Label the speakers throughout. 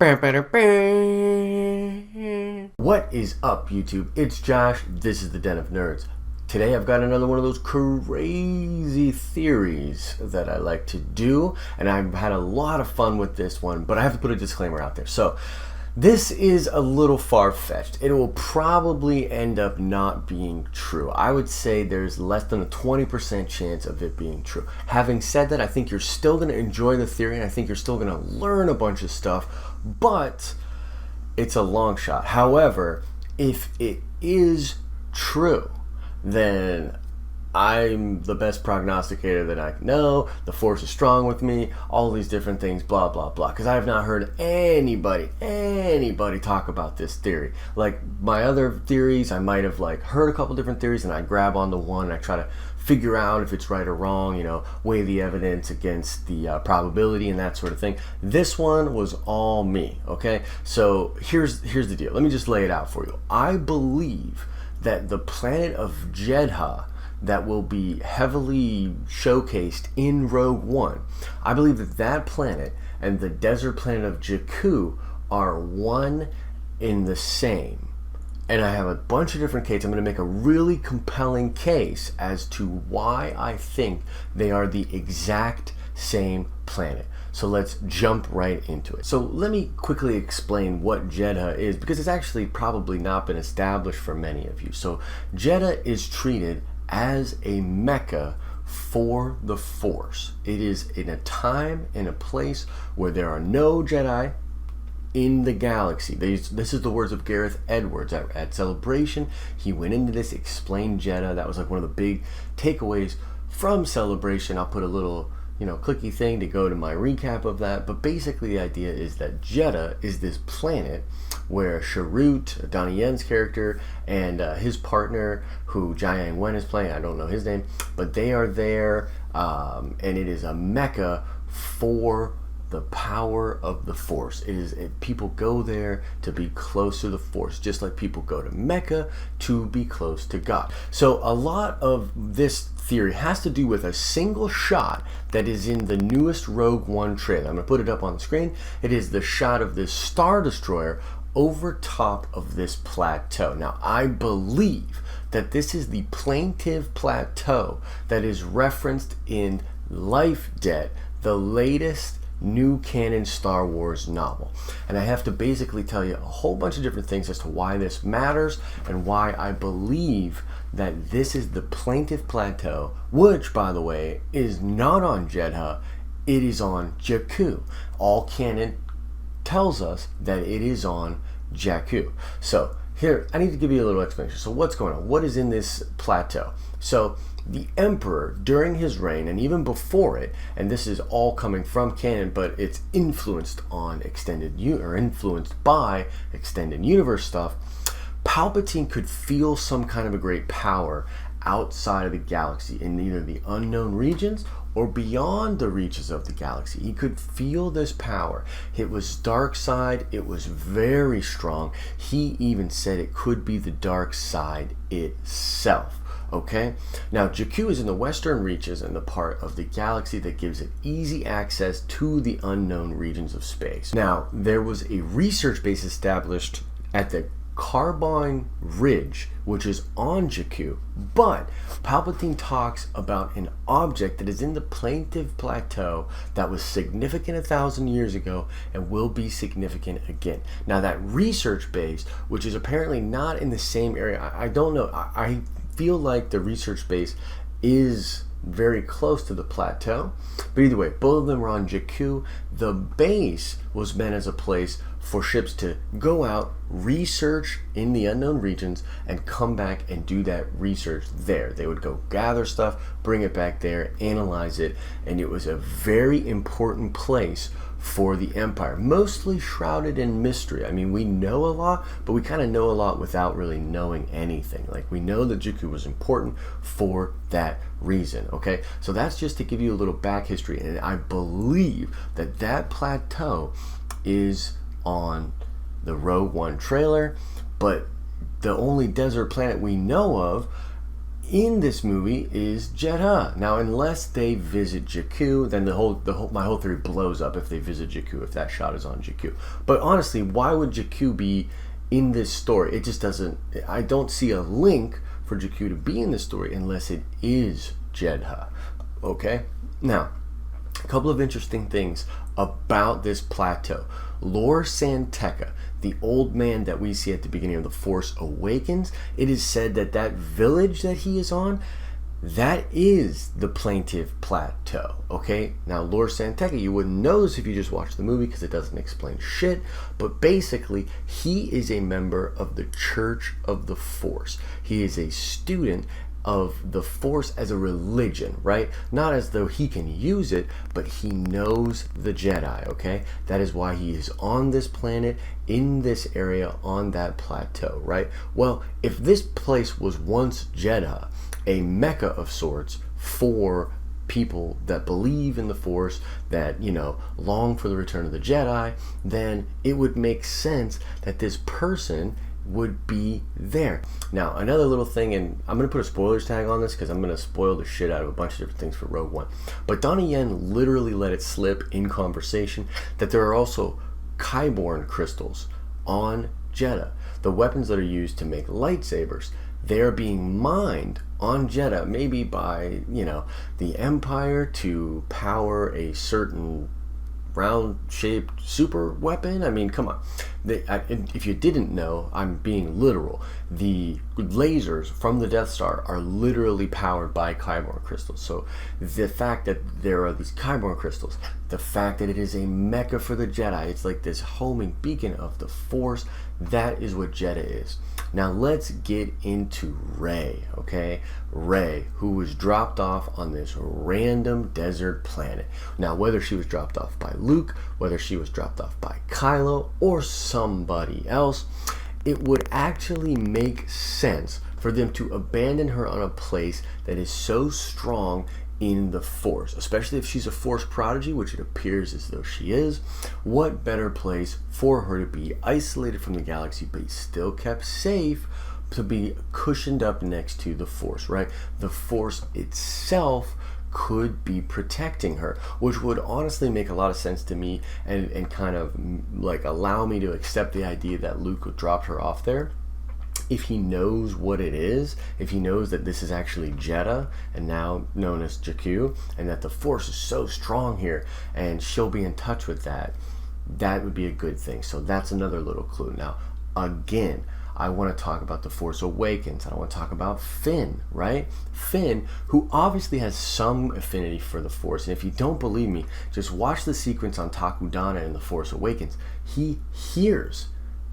Speaker 1: What is up, YouTube? It's Josh. This is the Den of Nerds. Today I've got another one of those crazy theories that I like to do, and I've had a lot of fun with this one, but I have to put a disclaimer out there. So this is a little far-fetched. It will probably end up not being true. I would say there's less than a 20% chance of it being true. Having said that, I think you're still going to enjoy the theory, and I think you're still going to learn a bunch of stuff, but it's a long shot. However, if it is true, then I'm the best prognosticator that I know. The force is strong with me, all these different things, blah blah blah, because I have not heard anybody talk about this theory. Like my other theories, I might have heard a couple different theories and I grab onto one and I try to figure out if it's right or wrong, weigh the evidence against the probability and that sort of thing. This one was all me. Okay, so here's the deal. Let me just lay it out for you. I believe that the planet of Jedha that will be heavily showcased in Rogue One, I believe that that planet and the desert planet of Jakku are one in the same. And I have a bunch of different cases. I'm going to make a really compelling case as to why I think they are the exact same planet. So let's jump right into it. So let me quickly explain what Jedha is, because it's actually probably not been established for many of you. So Jedha is treated as a mecca for the Force. It is in a time and a place where there are no Jedi in the galaxy. This is the words of Gareth Edwards at Celebration. He went into this, explained Jedha. That was one of the big takeaways from Celebration. I'll put a little clicky thing to go to my recap of that. But basically the idea is that Jedha is this planet where Sharut, Donnie Yen's character, and his partner, who Jia and Wen is playing, I don't know his name, but they are there, and it is a mecca for the power of the Force. People go there to be close to the Force, just like people go to Mecca to be close to God. So a lot of this theory has to do with a single shot that is in the newest Rogue One trailer. I'm going to put it up on the screen. It is the shot of this Star Destroyer over top of this plateau. Now, I believe that this is the Plaintive Plateau that is referenced in Life Debt, the latest new canon Star Wars novel. And I have to basically tell you a whole bunch of different things as to why this matters and why I believe that this is the Plaintive Plateau, which, by the way, is not on Jedha, it is on Jakku. All canon tells us that it is on Jakku. So here, I need to give you a little explanation. So what's going on? What is in this plateau? So the Emperor, during his reign, and even before it, and this is all coming from canon, but it's influenced by extended universe stuff, Palpatine could feel some kind of a great power outside of the galaxy in either the unknown regions or beyond the reaches of the galaxy. He could feel this power. It was dark side. It was very strong. He even said it could be the dark side itself. Okay, now Jakku is in the western reaches and the part of the galaxy that gives it easy access to the unknown regions of space. Now, there was a research base established at the Carbine Ridge, which is on Jakku, but Palpatine talks about an object that is in the Plaintive Plateau that was significant 1,000 years ago and will be significant again. Now, that research base, which is apparently not in the same area, I don't know, I feel like the research base is very close to the plateau, but either way, both of them were on Jakku. The base was meant as a place for ships to go out, research in the unknown regions, and come back and do that research there. They would go gather stuff, bring it back there, analyze it, and it was a very important place for the Empire, mostly shrouded in mystery. I mean, we know a lot, but we kind of know a lot without really knowing anything. Like, we know that Jakku was important for that reason, okay? So that's just to give you a little back history, and I believe that that plateau is on the Rogue One trailer, but the only desert planet we know of in this movie is Jedha. Now, unless they visit Jakku, then my whole theory blows up if they visit Jakku, if that shot is on Jakku. But honestly, why would Jakku be in this story? It just doesn't. I don't see a link for Jakku to be in this story unless it is Jedha. Okay. Now, a couple of interesting things about this plateau. Lor San Tekka, the old man that we see at the beginning of The Force Awakens, it is said that that village that he is on, that is the Plaintive Plateau. Okay, now Lor San Tekka, you wouldn't know this if you just watched the movie because it doesn't explain shit, but basically he is a member of the Church of the Force. He is a student of the Force as a religion, right? Not as though he can use it, but he knows the Jedi, okay? That is why he is on this planet, in this area, on that plateau, right? Well, if this place was once Jedha, a mecca of sorts for people that believe in the Force, that, you know, long for the return of the Jedi, then it would make sense that this person would be there. Now, another little thing, and I'm going to put a spoilers tag on this because I'm going to spoil the shit out of a bunch of different things for Rogue One. But Donnie Yen literally let it slip in conversation that there are also Kyborn crystals on Jedha. The weapons that are used to make lightsabers, they're being mined on Jedha, maybe by, you know, the Empire to power a certain round-shaped super weapon. I mean, come on. If you didn't know, I'm being literal. The lasers from the Death Star are literally powered by Kyborn crystals. So the fact that there are these Kyborn crystals, the fact that it is a mecca for the Jedi, it's like this homing beacon of the Force, that is what Jedha is. Now let's get into Rey, okay? Rey, who was dropped off on this random desert planet. Now, whether she was dropped off by Luke, whether she was dropped off by Kylo, or somebody else, it would actually make sense for them to abandon her on a place that is so strong in the Force, especially if she's a Force prodigy, which it appears as though she is. What better place for her to be isolated from the galaxy but still kept safe, to be cushioned up next to the Force, right? The Force itself could be protecting her, which would honestly make a lot of sense to me, and kind of like allow me to accept the idea that Luke dropped her off there. If he knows what it is, if he knows that this is actually Jedha, and now known as Jakku, and that the Force is so strong here, and she'll be in touch with that, that would be a good thing. So that's another little clue. Now, again, I want to talk about The Force Awakens. I want to talk about Finn, right? Finn, who obviously has some affinity for the Force. And if you don't believe me, just watch the sequence on Takodana in The Force Awakens. He hears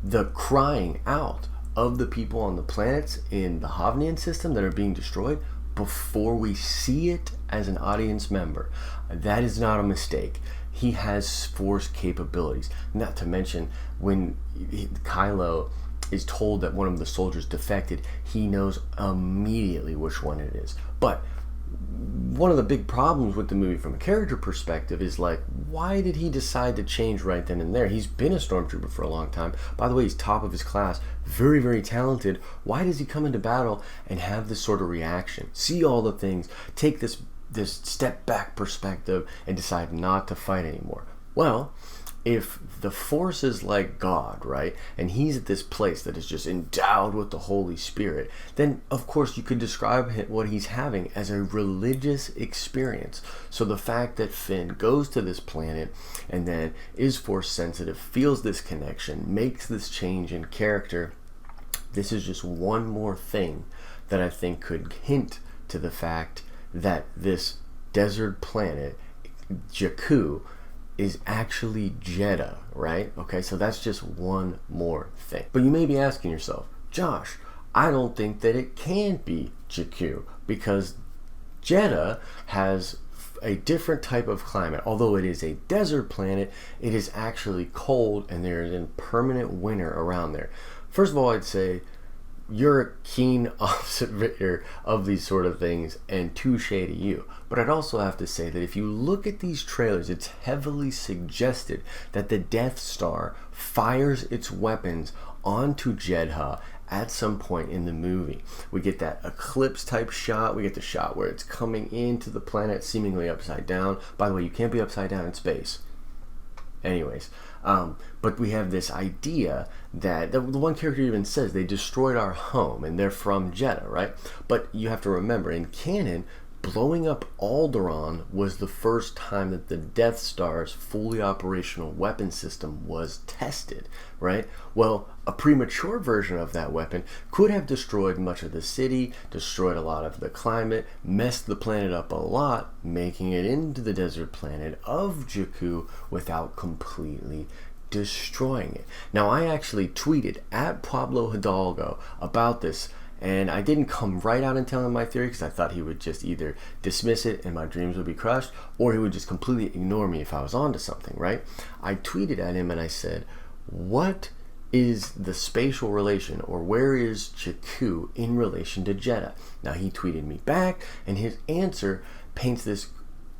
Speaker 1: the crying out of the people on the planets in the Hovnian system that are being destroyed before we see it as an audience member. That is not a mistake. He has Force capabilities. Not to mention, when Kylo is told that one of the soldiers defected, he knows immediately which one it is. But one of the big problems with the movie from a character perspective is, like, why did he decide to change right then and there? He's been a stormtrooper for a long time. By the way, he's top of his class, very, very talented. Why does he come into battle and have this sort of reaction? See all the things, take this step back perspective and decide not to fight anymore. Well, if the Force is like God, right, and he's at this place that is just endowed with the Holy Spirit, then of course you could describe what he's having as a religious experience. So the fact that Finn goes to this planet and then is Force sensitive, feels this connection, makes this change in character, this is just one more thing that I think could hint to the fact that this desert planet, Jakku, is actually Jedha, right? Okay, so that's just one more thing. But you may be asking yourself, Josh, I don't think that it can be Jakku, because Jedha has a different type of climate. Although it is a desert planet, it is actually cold, and there is a permanent winter around there. First of all, I'd say you're a keen observer of these sort of things, and touche to you. But I'd also have to say that if you look at these trailers, it's heavily suggested that the Death Star fires its weapons onto Jedha at some point in the movie. We get that eclipse type shot. We get the shot where it's coming into the planet seemingly upside down. By the way, you can't be upside down in space. Anyways, but we have this idea that the one character even says they destroyed our home and they're from Jedha, right? But you have to remember, in canon, blowing up Alderaan was the first time that the Death Star's fully operational weapon system was tested, right? Well, a premature version of that weapon could have destroyed much of the city, destroyed a lot of the climate, messed the planet up a lot, making it into the desert planet of Jakku without completely destroying it. Now, I actually tweeted at Pablo Hidalgo about this, and I didn't come right out and tell him my theory because I thought he would just either dismiss it and my dreams would be crushed, or he would just completely ignore me if I was onto something, right? I tweeted at him and I said, what is the spatial relation, or where is Jakku in relation to Jedha? Now, he tweeted me back, and his answer paints this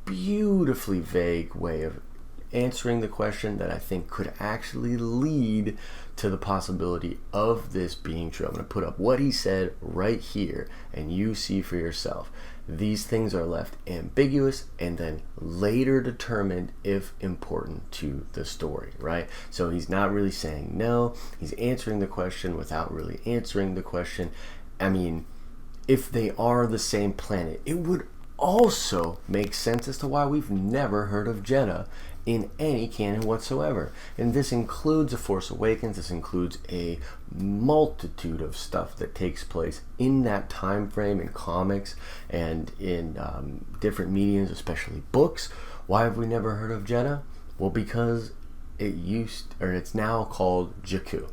Speaker 1: beautifully vague way of answering the question that I think could actually lead to the possibility of this being true. I'm going to put up what he said right here, and you see for yourself. These things are left ambiguous and then later determined if important to the story, right? So he's not really saying no. He's answering the question without really answering the question. I mean, if they are the same planet, it would also make sense as to why we've never heard of Jedha in any canon whatsoever. And this includes A Force Awakens. This includes a multitude of stuff that takes place in that time frame in comics and in different mediums, especially books. Why have we never heard of Jedha? Well, because it's now called Jakku.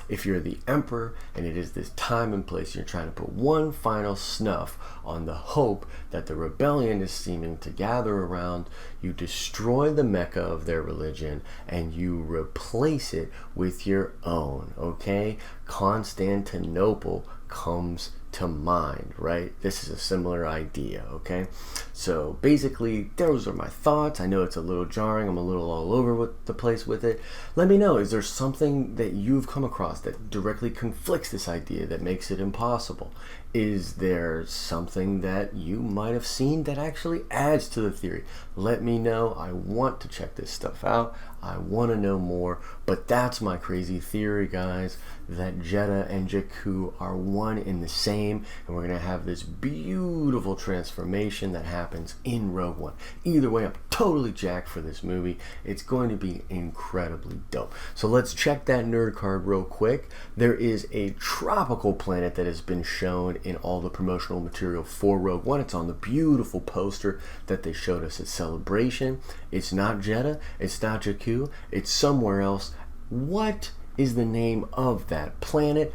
Speaker 1: If you're the Emperor and it is this time and place, you're trying to put one final snuff on the hope that the rebellion is seeming to gather around, you destroy the Mecca of their religion and you replace it with your own, okay? Constantinople comes to mind, right? This is a similar idea, okay? So basically, those are my thoughts. I know it's a little jarring. I'm a little all over the place with it. Let me know, is there something that you've come across that directly conflicts this idea, that makes it impossible? Is there something that you might have seen that actually adds to the theory? Let me know. I want to check this stuff out. I want to know more. But that's my crazy theory, guys, that Jedha and Jakku are one and the same, and we're going to have this beautiful transformation that happens in Rogue One. Either way, I'm totally jacked for this movie. It's going to be incredibly dope. So let's check that nerd card real quick. There is a tropical planet that has been shown in all the promotional material for Rogue One. It's on the beautiful poster that they showed us at Celebration. It's not Jedha, it's not Jakku, it's somewhere else. What is the name of that planet?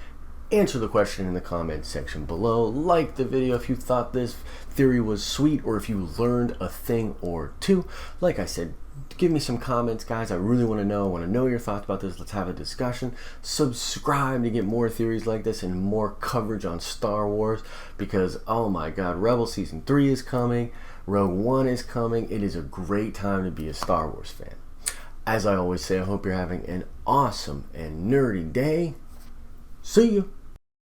Speaker 1: Answer the question in the comment section below. Like the video if you thought this theory was sweet, or if you learned a thing or two. Like I said, give me some comments, guys. I really want to know. I want to know your thoughts about this. Let's have a discussion. Subscribe to get more theories like this and more coverage on Star Wars, because, oh my God, Rebel Season 3 is coming. Rogue One is coming. It is a great time to be a Star Wars fan. As I always say, I hope you're having an awesome and nerdy day. See you.